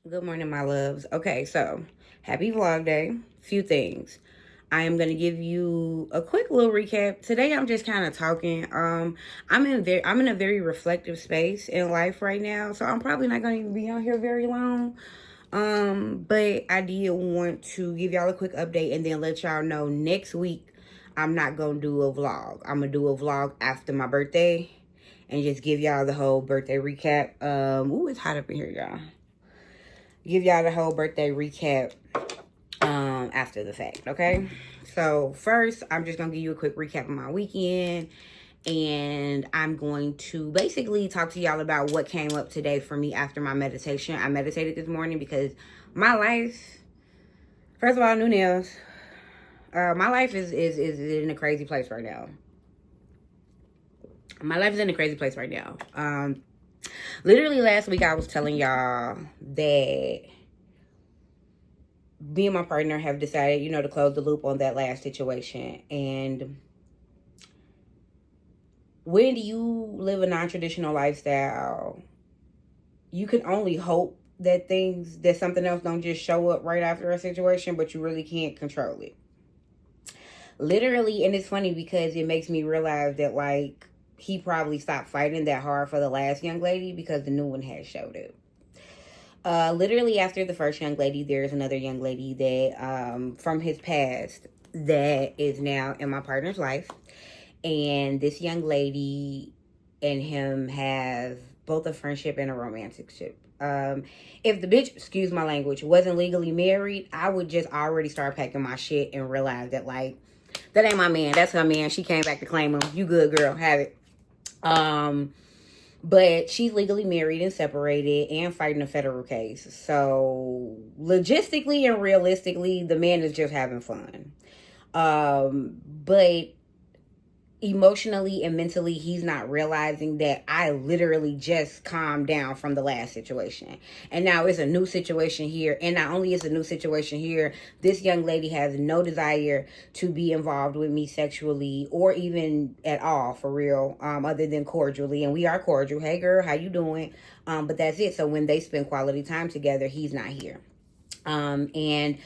Good morning, my loves. Okay, so happy vlog day. Few things. I am gonna give you a quick little recap. Today I'm just kind of talking. I'm in a very reflective space in life right now, so I'm probably not gonna be on here very long. But I did want to give y'all a quick update and then let y'all know next week I'm not gonna do a vlog. I'm gonna do a vlog after my birthday and just give y'all the whole birthday recap. Ooh, it's hot up in here, y'all. Give y'all the whole birthday recap after the fact, okay? So first, I'm just gonna give you a quick recap of my weekend, and I'm going to basically talk to y'all about what came up today for me after my meditation. I meditated this morning because my life, first of all, new nails. My life is in a crazy place right now. My life is in a crazy place right now. Literally last week I was telling y'all that me and my partner have decided, to close the loop on that last situation. And when you live a non-traditional lifestyle, you can only hope that something else don't just show up right after a situation, but you really can't control it. Literally, and it's funny because it makes me realize that, like, he probably stopped fighting that hard for the last young lady because the new one had showed up. Literally after the first young lady, there's another young lady that from his past that is now in my partner's life. And this young lady and him have both a friendship and a romantic ship. If the bitch, excuse my language, wasn't legally married, I would just already start packing my shit and realize that, like, that ain't my man. That's her man. She came back to claim him. You good, girl. Have it. But she's legally married and separated and fighting a federal case. So logistically and realistically, the man is just having fun. But emotionally and mentally, he's not realizing that I literally just calmed down from the last situation, and now it's a new situation here. And not only is a new situation here, this young lady has no desire to be involved with me sexually or even at all, for real, other than cordially. And we are cordial. Hey girl, how you doing? But that's it. So when they spend quality time together, he's not here. And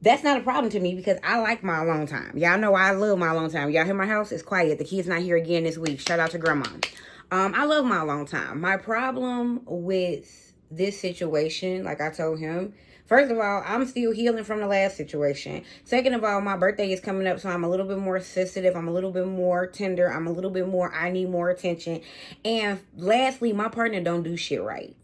that's not a problem to me because I like my alone time. Y'all know I love my alone time. Y'all hear my house? It's quiet. The kid's not here again this week. Shout out to grandma. I love my alone time. My problem with this situation, like I told him, first of all, I'm still healing from the last situation. Second of all, my birthday is coming up, so I'm a little bit more sensitive. I'm a little bit more tender. I'm a little bit more, I need more attention. And lastly, my partner don't do shit right.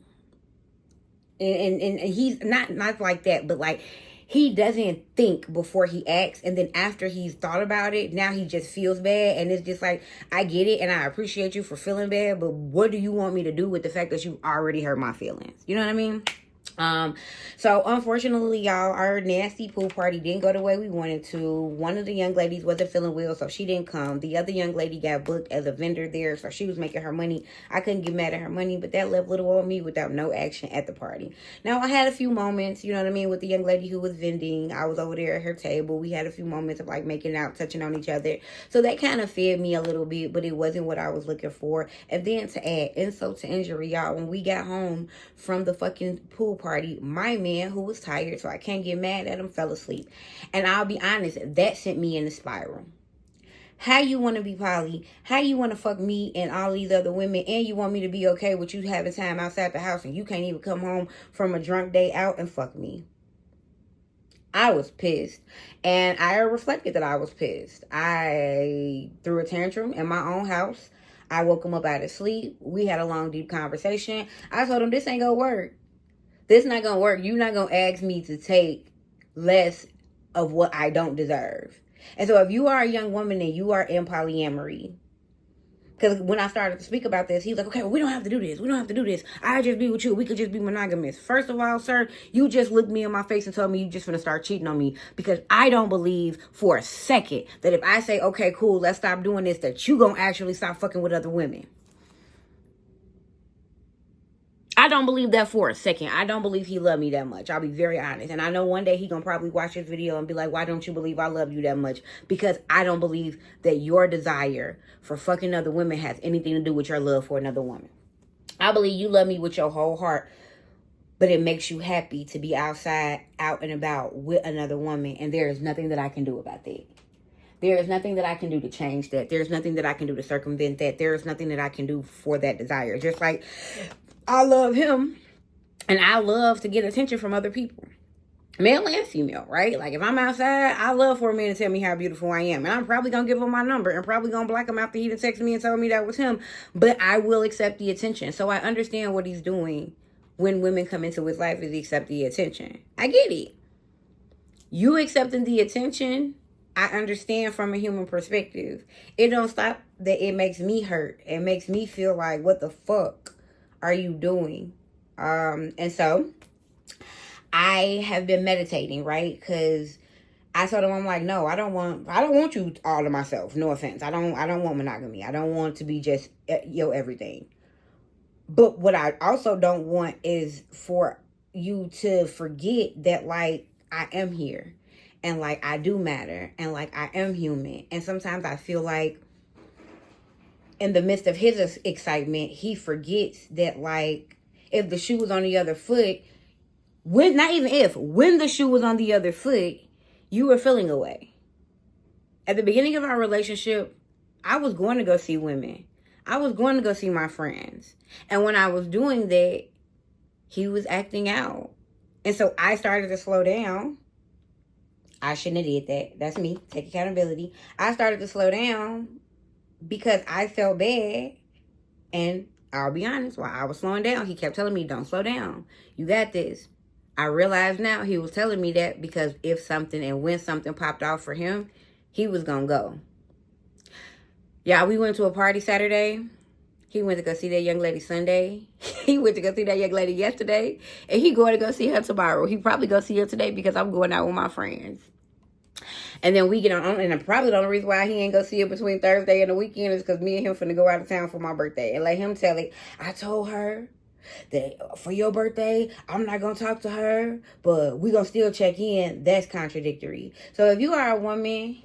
And he's not like that, but like, he doesn't think before he acts, and then after he's thought about it, now he just feels bad. And it's just like, I get it and I appreciate you for feeling bad, but what do you want me to do with the fact that you already hurt my feelings? You know what I mean? So unfortunately, y'all, our nasty pool party didn't go the way we wanted to. One of the young ladies wasn't feeling well, so she didn't come. The other young lady got booked as a vendor there, so she was making her money. I couldn't get mad at her money, but that left little old me without no action at the party. Now, I had a few moments, you know what I mean, with the young lady who was vending. I was over there at her table. We had a few moments of, like, making out, touching on each other. So that kind of fed me a little bit, but it wasn't what I was looking for. And then to add insult to injury, y'all, when we got home from the fucking pool party, my man, who was tired, so I can't get mad at him, fell asleep. And I'll be honest, that sent me in a spiral. How you want to be poly? How you want to fuck me and all these other women, and you want me to be okay with you having time outside the house, and you can't even come home from a drunk day out and fuck me? I was pissed, and I reflected that I was pissed. I threw a tantrum in my own house. I woke him up out of sleep. We had a long, deep conversation. I told him, this ain't gonna work. This not gonna work. You're not gonna ask me to take less of what I don't deserve. And so if you are a young woman and you are in polyamory, because when I started to speak about this, he's like, okay, well, we don't have to do this. We don't have to do this. I just be with you. We could just be monogamous. First of all, sir, you just looked me in my face and told me you just gonna start cheating on me, because I don't believe for a second that if I say, okay, cool, let's stop doing this, that you gonna actually stop fucking with other women. I don't believe that for a second. I don't believe he loved me that much. I'll be very honest. And I know one day he gonna probably watch this video and be like, why don't you believe I love you that much? Because I don't believe that your desire for fucking other women has anything to do with your love for another woman. I believe you love me with your whole heart, but it makes you happy to be outside, out and about with another woman, and there is nothing that I can do about that. There is nothing that I can do to change that. There's nothing that I can do to circumvent that. There is nothing that I can do for that desire. Just like I love him, and I love to get attention from other people, male and female, right? Like if I'm outside, I love for a man to tell me how beautiful I am. And I'm probably going to give him my number and probably going to block him after he texted me and told me that was him. But I will accept the attention. So I understand what he's doing when women come into his life is accept the attention. I get it. You accepting the attention, I understand from a human perspective. It don't stop that it makes me hurt. It makes me feel like, what the fuck are you doing? And so I have been meditating, right? Because I told him, I'm like, no, I don't want you all to myself. No offense. I don't want monogamy. I don't want to be just your everything. But what I also don't want is for you to forget that, like, I am here. And, like, I do matter. And, like, I am human. And sometimes I feel like in the midst of his excitement, he forgets that, like, if the shoe was on the other foot, when the shoe was on the other foot, you were feeling away. At the beginning of our relationship, I was going to go see women. I was going to go see my friends. And when I was doing that, he was acting out. And so I started to slow down. I shouldn't have did that. That's me. Take accountability. I started to slow down because I felt bad. And I'll be honest, while I was slowing down, he kept telling me, don't slow down. You got this. I realize now he was telling me that because if something and when something popped off for him, he was going to go. Yeah, we went to a party Saturday. He went to go see that young lady Sunday. He went to go see that young lady yesterday. And he going to go see her tomorrow. He probably go see her today because I'm going out with my friends. And then we get on, and probably the only reason why he ain't go see her between Thursday and the weekend is because me and him finna go out of town for my birthday. And let him tell it, I told her that for your birthday, I'm not going to talk to her, but we going to still check in. That's contradictory. So if you are a woman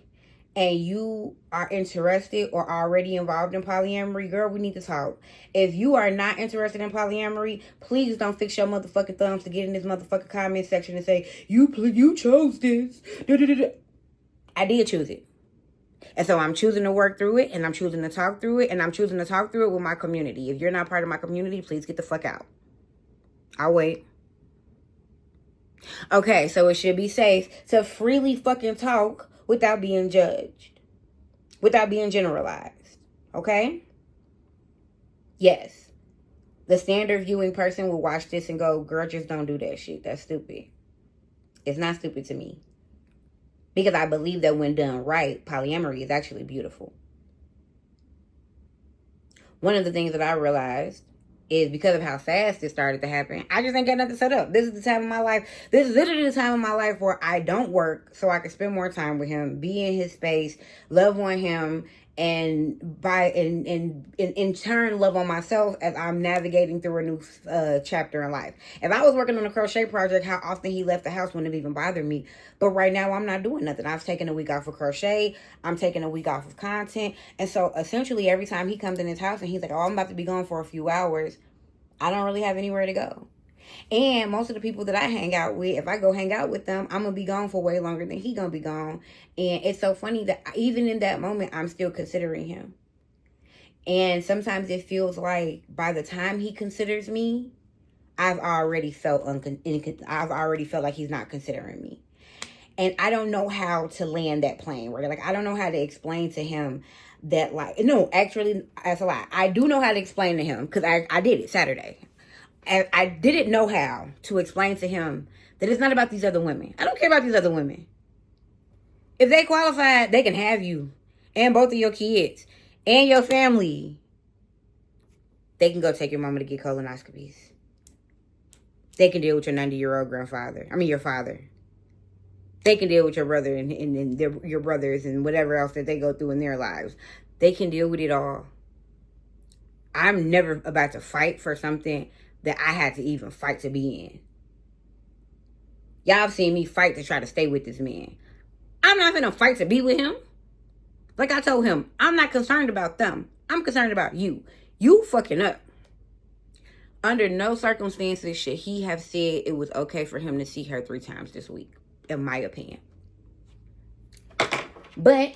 and you are interested or already involved in polyamory, girl, we need to talk. If you are not interested in polyamory, please don't fix your motherfucking thumbs to get in this motherfucking comment section and say, you chose this. I did choose it. And so I'm choosing to work through it, and I'm choosing to talk through it, and I'm choosing to talk through it with my community. If you're not part of my community, please get the fuck out. I'll wait. Okay, so it should be safe to freely fucking talk without being judged, without being generalized. Okay? Yes. The standard viewing person will watch this and go, girl, just don't do that shit. That's stupid. It's not stupid to me. Because I believe that when done right, polyamory is actually beautiful. One of the things that I realized is because of how fast it started to happen, I just ain't got nothing set up. This is the time of my life. This is literally the time of my life where I don't work so I can spend more time with him, be in his space, love on him, and in turn love on myself as I'm navigating through a new chapter in life. If I was working on a crochet project, how often he left the house wouldn't have even bothered me. But right now I'm not doing nothing. I've taken a week off of crochet. I'm taking a week off of content. And so essentially every time he comes in his house and he's like, oh, I'm about to be gone for a few hours, I don't really have anywhere to go. And most of the people that I hang out with, if I go hang out with them, I'm going to be gone for way longer than he going to be gone. And it's so funny that even in that moment, I'm still considering him. And sometimes it feels like by the time he considers me, I've already felt like he's not considering me. And I don't know how to land that plane, right? Like, I don't know how to explain to him that, like, no, actually, that's a lie. I do know how to explain to him because I did it Saturday. And I didn't know how to explain to him that it's not about these other women. I don't care about these other women. If they qualify, they can have you and both of your kids and your family. They can go take your mama to get colonoscopies. They can deal with your 90-year-old grandfather. I mean, your father. They can deal with your brother and your brothers and whatever else that they go through in their lives. They can deal with it all. I'm never about to fight for something that I had to even fight to be in. Y'all have seen me fight to try to stay with this man. I'm not gonna fight to be with him. Like I told him, I'm not concerned about them. I'm concerned about you. You fucking up. Under no circumstances should he have said it was okay for him to see her 3 times this week, in my opinion. But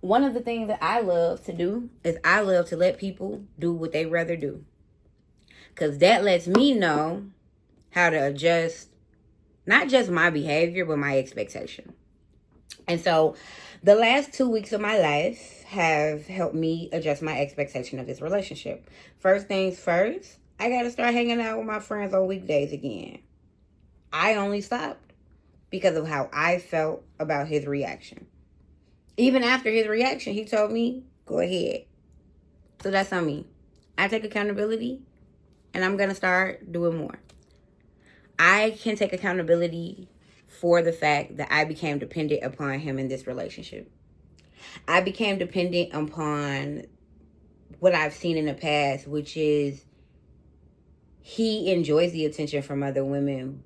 one of the things that I love to do is I love to let people do what they rather do. Because that lets me know how to adjust, not just my behavior, but my expectation. And so the last 2 weeks of my life have helped me adjust my expectation of this relationship. First things first, I got to start hanging out with my friends on weekdays again. I only stopped because of how I felt about his reaction. Even after his reaction, he told me, go ahead. So that's on me. I take accountability, and I'm going to start doing more. I can take accountability for the fact that I became dependent upon him in this relationship. I became dependent upon what I've seen in the past, which is he enjoys the attention from other women,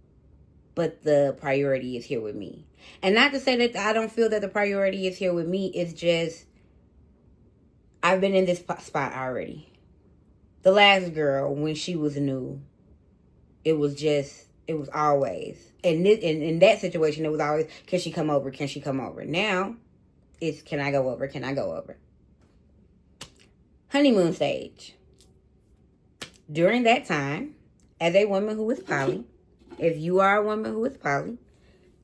but the priority is here with me. And not to say that I don't feel that the priority is here with me. It's just, I've been in this spot already. The last girl, when she was new, it was always. And in that situation, it was always, can she come over? Can she come over? Now, it's, can I go over? Can I go over? Honeymoon stage. During that time, as a woman who is poly, if you are a woman who is poly,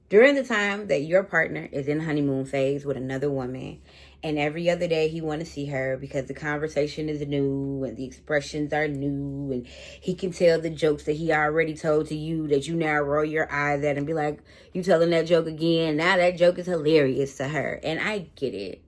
during the time that your partner is in honeymoon phase with another woman, and every other day he want to see her because the conversation is new and the expressions are new, and he can tell the jokes that he already told to you that you now roll your eyes at and be like, you telling that joke again? Now that joke is hilarious to her. And I get it.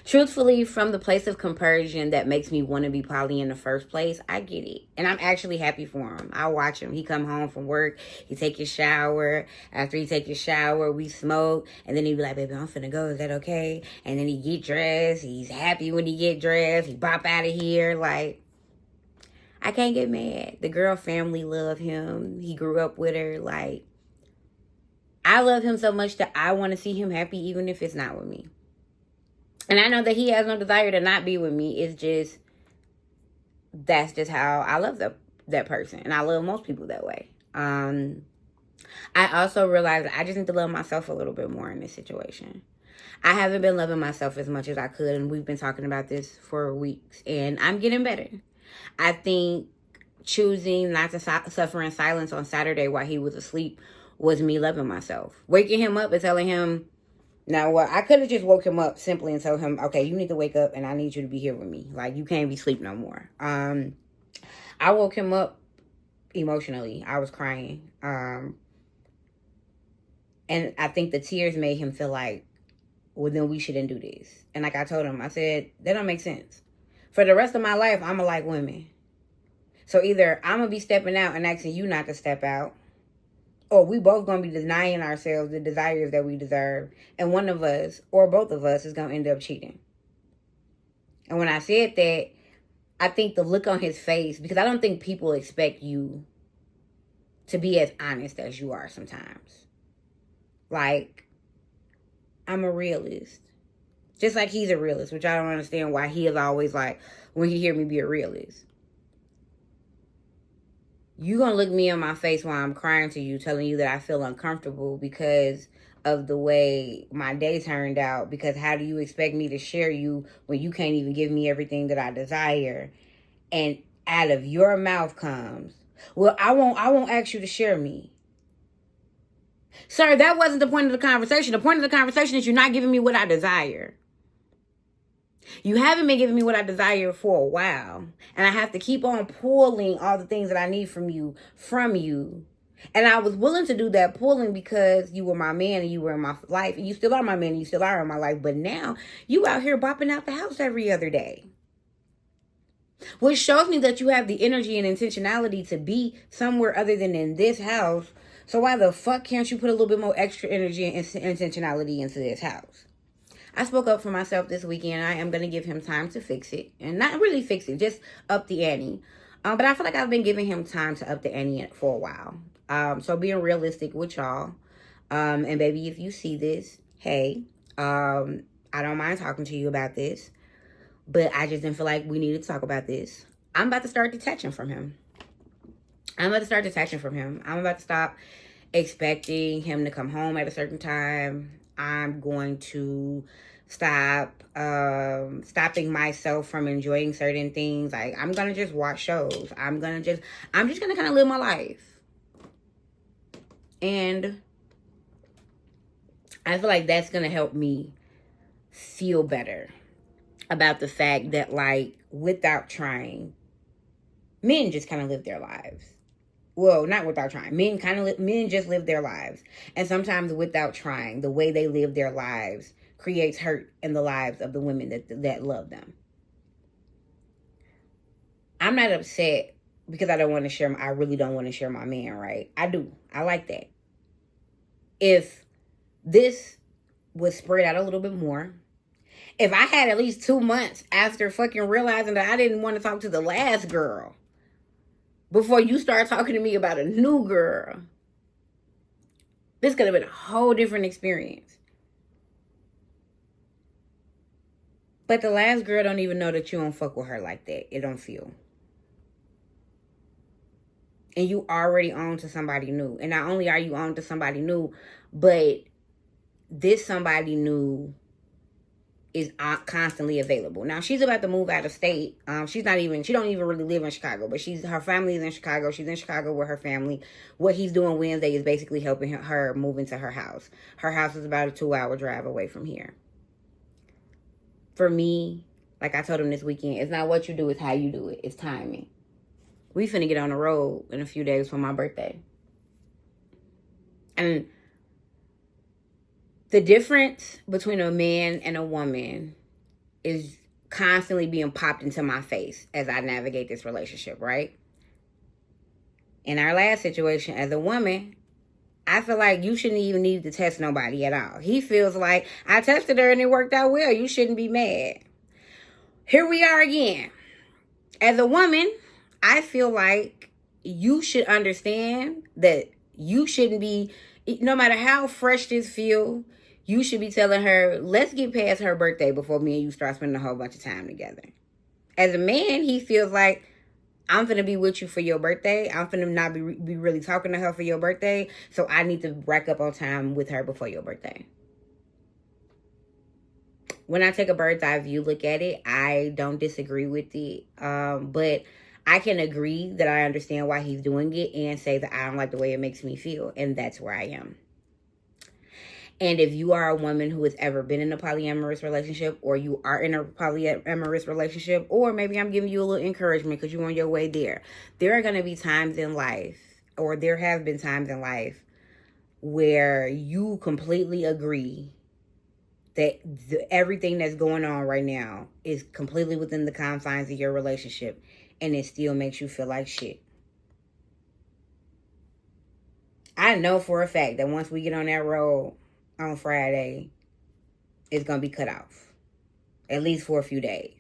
Truthfully, from the place of comparison that makes me want to be poly in the first place, I get it. And I'm actually happy for him. I watch him. He come home from work. He take his shower. After he take his shower, we smoke. And then he be like, baby, I'm finna go. Is that okay? And then he get dressed. He's happy when he get dressed. He bop out of here. Like, I can't get mad. The girl family love him. He grew up with her. Like, I love him so much that I want to see him happy even if it's not with me. And I know that he has no desire to not be with me. It's just, that's just how I love that person. And I love most people that way. I also realized that I just need to love myself a little bit more in this situation. I haven't been loving myself as much as I could. And we've been talking about this for weeks. And I'm getting better. I think choosing not to suffer in silence on Saturday while he was asleep was me loving myself. Waking him up and telling him, now, what I could have just woke him up simply and told him, okay, you need to wake up and I need you to be here with me. Like, you can't be asleep no more. I woke him up emotionally. I was crying. And I think the tears made him feel like, well, then we shouldn't do this. And like I told him, I said, that don't make sense. For the rest of my life, I'm going to like women. So either I'm going to be stepping out and asking you not to step out, or we both going to be denying ourselves the desires that we deserve. And one of us, or both of us, is going to end up cheating. And when I said that, I think the look on his face, because I don't think people expect you to be as honest as you are sometimes. Like, I'm a realist. Just like he's a realist, which I don't understand why he is always like, when he hear me be a realist. You gonna look me in my face while I'm crying to you, telling you that I feel uncomfortable because of the way my day turned out. Because how do you expect me to share you when you can't even give me everything that I desire? And out of your mouth comes, well, I won't ask you to share me. Sir, that wasn't the point of the conversation. The point of the conversation is you're not giving me what I desire. You haven't been giving me what I desire for a while. And I have to keep on pulling all the things that I need from you. And I was willing to do that pulling because you were my man and you were in my life. And you still are my man and you still are in my life. But now you out here bopping out the house every other day. Which shows me that you have the energy and intentionality to be somewhere other than in this house. So why the fuck can't you put a little bit more extra energy and intentionality into this house? I spoke up for myself this weekend. I am going to give him time to fix it. And not really fix it, just up the ante. But I feel like I've been giving him time to up the ante for a while. So being realistic with y'all. And baby, if you see this, hey, I don't mind talking to you about this. But I just didn't feel like we needed to talk about this. I'm about to start detaching from him. I'm about to start detaching from him. I'm about to stop expecting him to come home at a certain time. I'm going to stop stopping myself from enjoying certain things. Like, I'm gonna just watch shows. I'm just gonna kind of live my life. And I feel like that's gonna help me feel better about the fact that, like, without trying, men just kind of live their lives. Well, not without trying. Men just live their lives. And sometimes without trying, the way they live their lives creates hurt in the lives of the women that love them. I'm not upset because I really don't want to share my man, right? I do. I like that. If this was spread out a little bit more, if I had at least 2 months after fucking realizing that I didn't want to talk to the last girl before you start talking to me about a new girl, this could have been a whole different experience. But the last girl don't even know that you don't fuck with her like that. It don't feel. And you already on to somebody new. And not only are you on to somebody new, but this somebody new is constantly available. Now, she's about to move out of state. She don't even really live in Chicago, but her family is in Chicago. She's in Chicago with her family. What he's doing Wednesday is basically helping her move into her house. Her house is about a 2-hour drive away from here. For me, like I told him this weekend, it's not what you do, it's how you do it. It's timing. We finna get on the road in a few days for my birthday. And the difference between a man and a woman is constantly being popped into my face as I navigate this relationship, right? In our last situation, as a woman, I feel like you shouldn't even need to test nobody at all. He feels like, I tested her and it worked out well. You shouldn't be mad. Here we are again. As a woman, I feel like you should understand that you shouldn't be, no matter how fresh this feels, you should be telling her, let's get past her birthday before me and you start spending a whole bunch of time together. As a man, he feels like, I'm finna be with you for your birthday. I'm finna not be really talking to her for your birthday. So I need to rack up on time with her before your birthday. When I take a bird's eye view look at it, I don't disagree with it. But I can agree that I understand why he's doing it and say that I don't like the way it makes me feel. And that's where I am. And if you are a woman who has ever been in a polyamorous relationship, or you are in a polyamorous relationship, or maybe I'm giving you a little encouragement because you're on your way there. There are going to be times in life, or there have been times in life, where you completely agree that everything that's going on right now is completely within the confines of your relationship, and it still makes you feel like shit. I know for a fact that once we get on that road on Friday, it's going to be cut off. At least for a few days.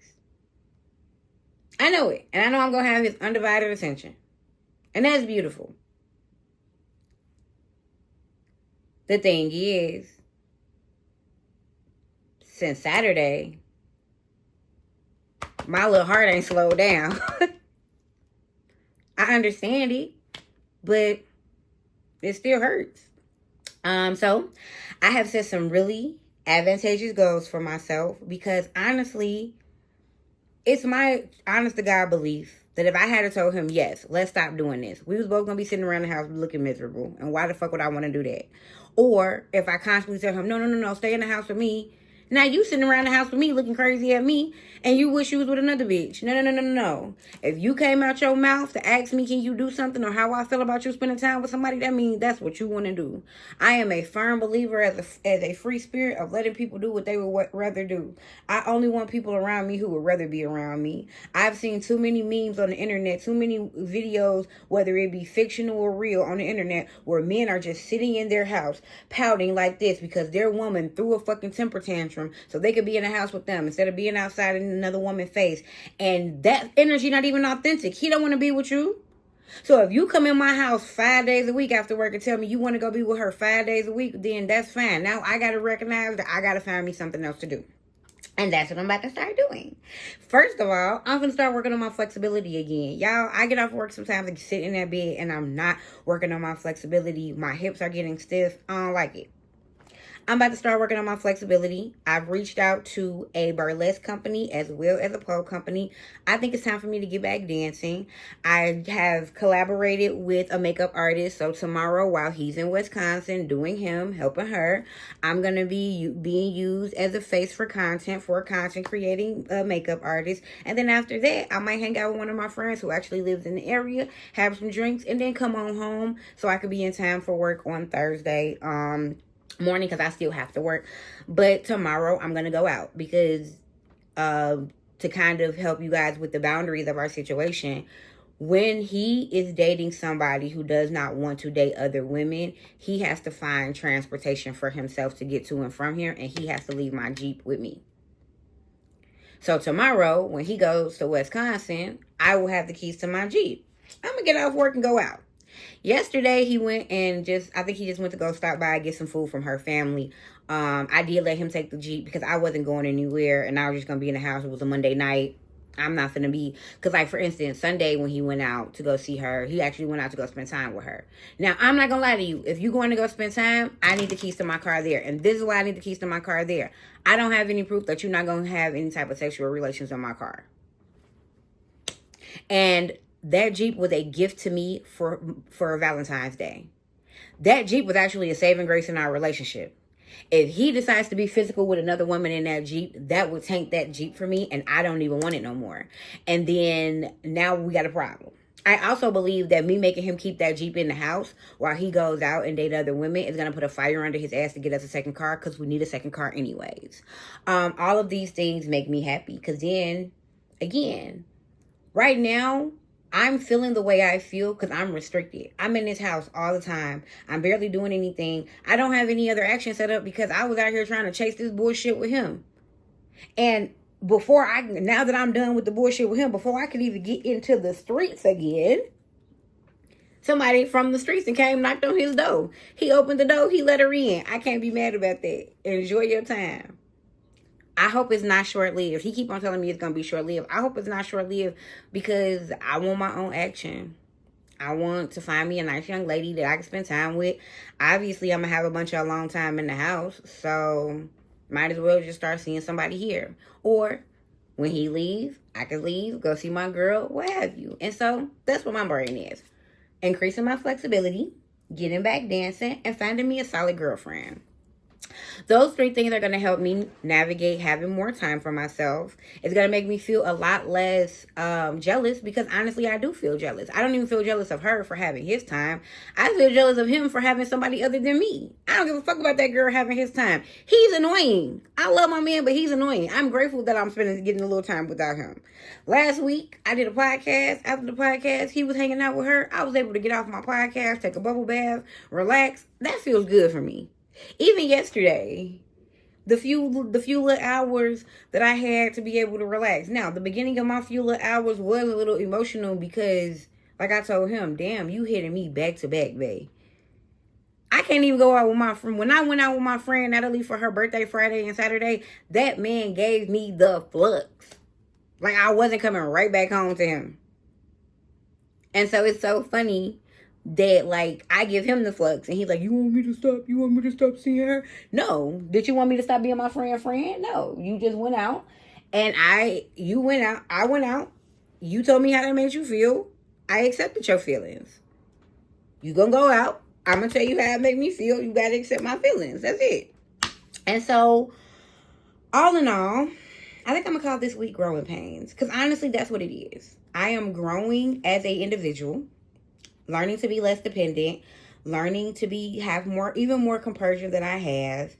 I know it. And I know I'm going to have his undivided attention. And that's beautiful. The thing is, since Saturday, my little heart ain't slowed down. I understand it, but it still hurts. So I have set some really advantageous goals for myself because honestly, it's my honest to God belief that if I had told him, yes, let's stop doing this, we was both going to be sitting around the house looking miserable. And why the fuck would I want to do that? Or if I constantly tell him, no, stay in the house with me. Now you sitting around the house with me looking crazy at me and you wish you was with another bitch. No. If you came out your mouth to ask me, can you do something or how I feel about you spending time with somebody, that means that's what you want to do. I am a firm believer as a free spirit of letting people do what they would rather do. I only want people around me who would rather be around me. I've seen too many memes on the internet, too many videos, whether it be fictional or real on the internet, where men are just sitting in their house pouting like this because their woman threw a fucking temper tantrum so they could be in the house with them instead of being outside in another woman's face. And that energy not even authentic. He don't want to be with you. So if you come in my house 5 days a week after work and tell me you want to go be with her 5 days a week, then that's fine. Now I got to recognize that I got to find me something else to do. And that's what I'm about to start doing. First of all, I'm going to start working on my flexibility again. Y'all, I get off work sometimes and sit in that bed and I'm not working on my flexibility. My hips are getting stiff. I don't like it. I'm about to start working on my flexibility. I've reached out to a burlesque company as well as a pole company. I think it's time for me to get back dancing. I have collaborated with a makeup artist. So tomorrow, while he's in Wisconsin doing him, helping her, I'm going to be being used as a face for a content creating makeup artist. And then after that, I might hang out with one of my friends who actually lives in the area, have some drinks, and then come on home so I could be in time for work on Thursday. Morning, because I still have to work. But tomorrow I'm gonna go out because to kind of help you guys with the boundaries of our situation, when he is dating somebody who does not want to date other women, he has to find transportation for himself to get to and from here, and he has to leave my Jeep with me. So tomorrow, when he goes to Wisconsin, I will have the keys to my Jeep. I'm gonna get off work and go out. Yesterday, he went and I think he just went to go stop by and get some food from her family. I did let him take the Jeep because I wasn't going anywhere and I was just going to be in the house. It was a Monday night. I'm not going to be, because like for instance, Sunday when he went out to go see her, he actually went out to go spend time with her. Now, I'm not going to lie to you. If you're going to go spend time, I need the keys to my car there. And this is why I need the keys to my car there. I don't have any proof that you're not going to have any type of sexual relations in my car. And that Jeep was a gift to me for Valentine's Day. That Jeep was actually a saving grace in our relationship. If he decides to be physical with another woman in that Jeep, that would tank that Jeep for me, and I don't even want it no more. And then now we got a problem. I also believe that me making him keep that Jeep in the house while he goes out and date other women is going to put a fire under his ass to get us a second car, because we need a second car anyways. All of these things make me happy, because then, again, right now, I'm feeling the way I feel because I'm restricted. I'm in this house all the time. I'm barely doing anything. I don't have any other action set up because I was out here trying to chase this bullshit with him. And now that I'm done with the bullshit with him, before I could even get into the streets again, somebody from the streets and came, knocked on his door. He opened the door. He let her in. I can't be mad about that. Enjoy your time. I hope it's not short-lived. He keep on telling me it's going to be short-lived. I hope it's not short-lived because I want my own action. I want to find me a nice young lady that I can spend time with. Obviously, I'm going to have a bunch of alone time in the house. So, might as well just start seeing somebody here. Or, when he leaves, I can leave, go see my girl, what have you. And so, that's what my brain is. Increasing my flexibility, getting back dancing, and finding me a solid girlfriend. Those three things are going to help me navigate having more time for myself. It's going to make me feel a lot less jealous, because honestly, I do feel jealous. I don't even feel jealous of her for having his time. I feel jealous of him for having somebody other than me. I don't give a fuck about that girl having his time. He's annoying. I love my man, but he's annoying. I'm grateful that I'm getting a little time without him. Last week, I did a podcast. After the podcast, he was hanging out with her. I was able to get off my podcast, take a bubble bath, relax. That feels good for me. Even yesterday, the few little hours that I had to be able to relax. Now, the beginning of my few little hours was a little emotional because, like I told him, damn, you hitting me back to back, babe. I can't even go out with my friend. When I went out with my friend Natalie for her birthday Friday and Saturday, that man gave me the flux. Like I wasn't coming right back home to him. And so it's so funny that like I give him the flux and he's like, you want me to stop seeing her? No. Did you want me to stop being my friend? No. You just went out and I went out. You told me how that made you feel. I accepted your feelings. You gonna go out. I'm gonna tell you how it made me feel. You gotta accept my feelings. That's it. And so, all in all, I think I'm gonna call this week Growing Pains. Because honestly, that's what it is. I am growing as an individual. Learning to be less dependent, learning to have even more composure than I have,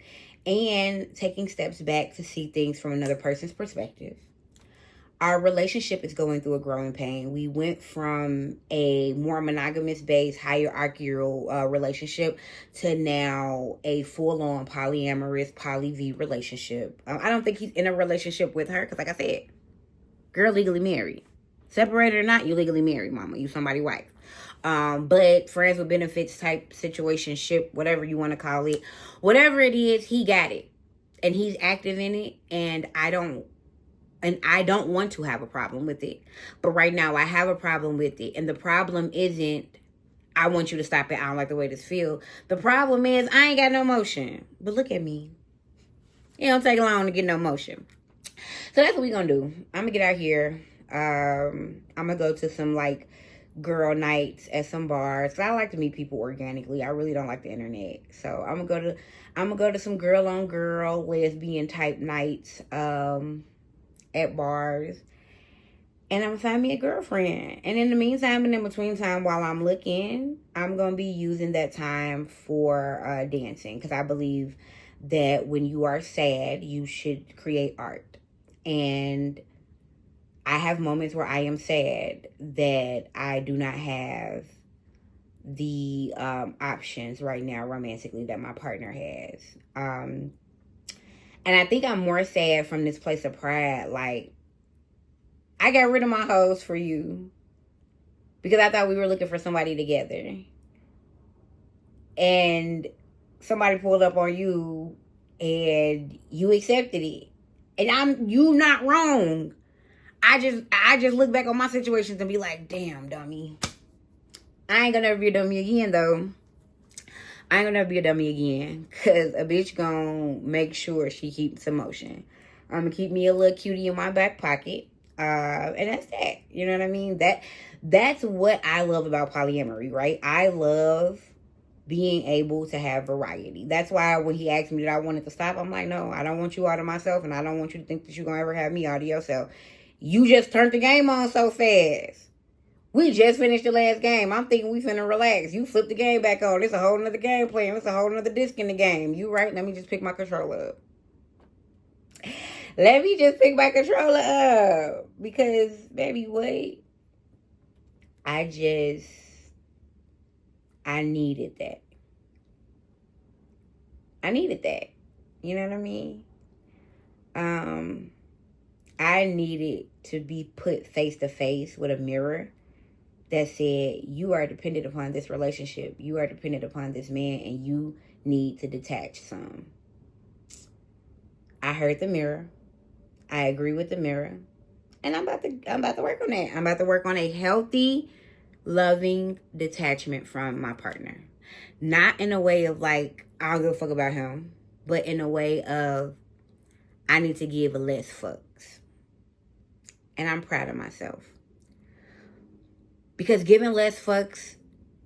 and taking steps back to see things from another person's perspective. Our relationship is going through a growing pain. We went from a more monogamous-based, hierarchical relationship to now a full-on polyamorous, poly-V relationship. I don't think he's in a relationship with her because, like I said, girl legally married. Separated or not, you legally married, mama. You somebody's wife. But friends with benefits type situationship, whatever you want to call it, whatever it is, he got it. and he's active in it, and I don't want to have a problem with it. But right now I have a problem with it. And the problem isn't, I want you to stop it, I don't like the way this feels. The problem is, I ain't got no motion. But look at me. It don't take long to get no motion. So that's what we gonna do. I'm gonna get out here. I'm gonna go to some like girl nights at some bars. I like to meet people organically. I really don't like the internet. So I'm gonna go to some girl on girl lesbian type nights at bars. And I'm gonna find me a girlfriend. And in the meantime, and in between time, while I'm looking, I'm gonna be using that time for dancing, because I believe that when you are sad, you should create art. And I have moments where I am sad that I do not have the options right now romantically that my partner has. And I think I'm more sad from this place of pride. Like, I got rid of my hoes for you because I thought we were looking for somebody together. And somebody pulled up on you and you accepted it. And you not wrong. I just look back on my situations and be like, damn, dummy. I ain't gonna ever be a dummy again, though. I ain't gonna ever be a dummy again. Because a bitch gonna make sure she keeps emotion. I'm gonna keep me a little cutie in my back pocket. And that's that. You know what I mean? That's what I love about polyamory, right? I love being able to have variety. That's why when he asked me that I wanted to stop, I'm like, no, I don't want you out of myself, and I don't want you to think that you're gonna ever have me out of yourself. You just turned the game on so fast. We just finished the last game. I'm thinking we finna relax. You flip the game back on. It's a whole nother game playing. It's a whole nother disc in the game. You right? Let me just pick my controller up. Let me just pick my controller up. Because, baby, wait. I needed that. I needed that. You know what I mean? I needed to be put face to face with a mirror that said, you are dependent upon this relationship. You are dependent upon this man, and you need to detach some. I heard the mirror. I agree with the mirror. And I'm about to work on that. I'm about to work on a healthy, loving detachment from my partner. Not in a way of like, I don't give a fuck about him, but in a way of, I need to give less fucks. And I'm proud of myself. Because giving less fucks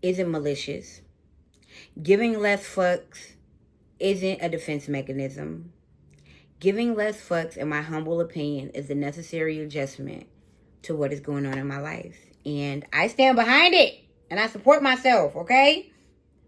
isn't malicious. Giving less fucks isn't a defense mechanism. Giving less fucks, in my humble opinion, is the necessary adjustment to what is going on in my life. And I stand behind it. And I support myself, okay?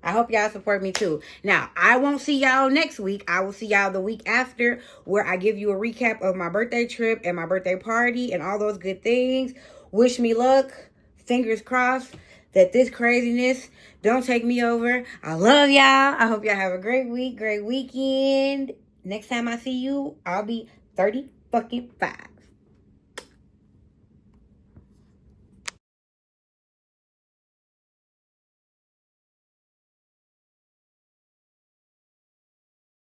I hope y'all support me too. Now, I won't see y'all next week. I will see y'all the week after, where I give you a recap of my birthday trip and my birthday party and all those good things. Wish me luck. Fingers crossed that this craziness don't take me over. I love y'all. I hope y'all have a great week, great weekend. Next time I see you, I'll be 30 fucking 5.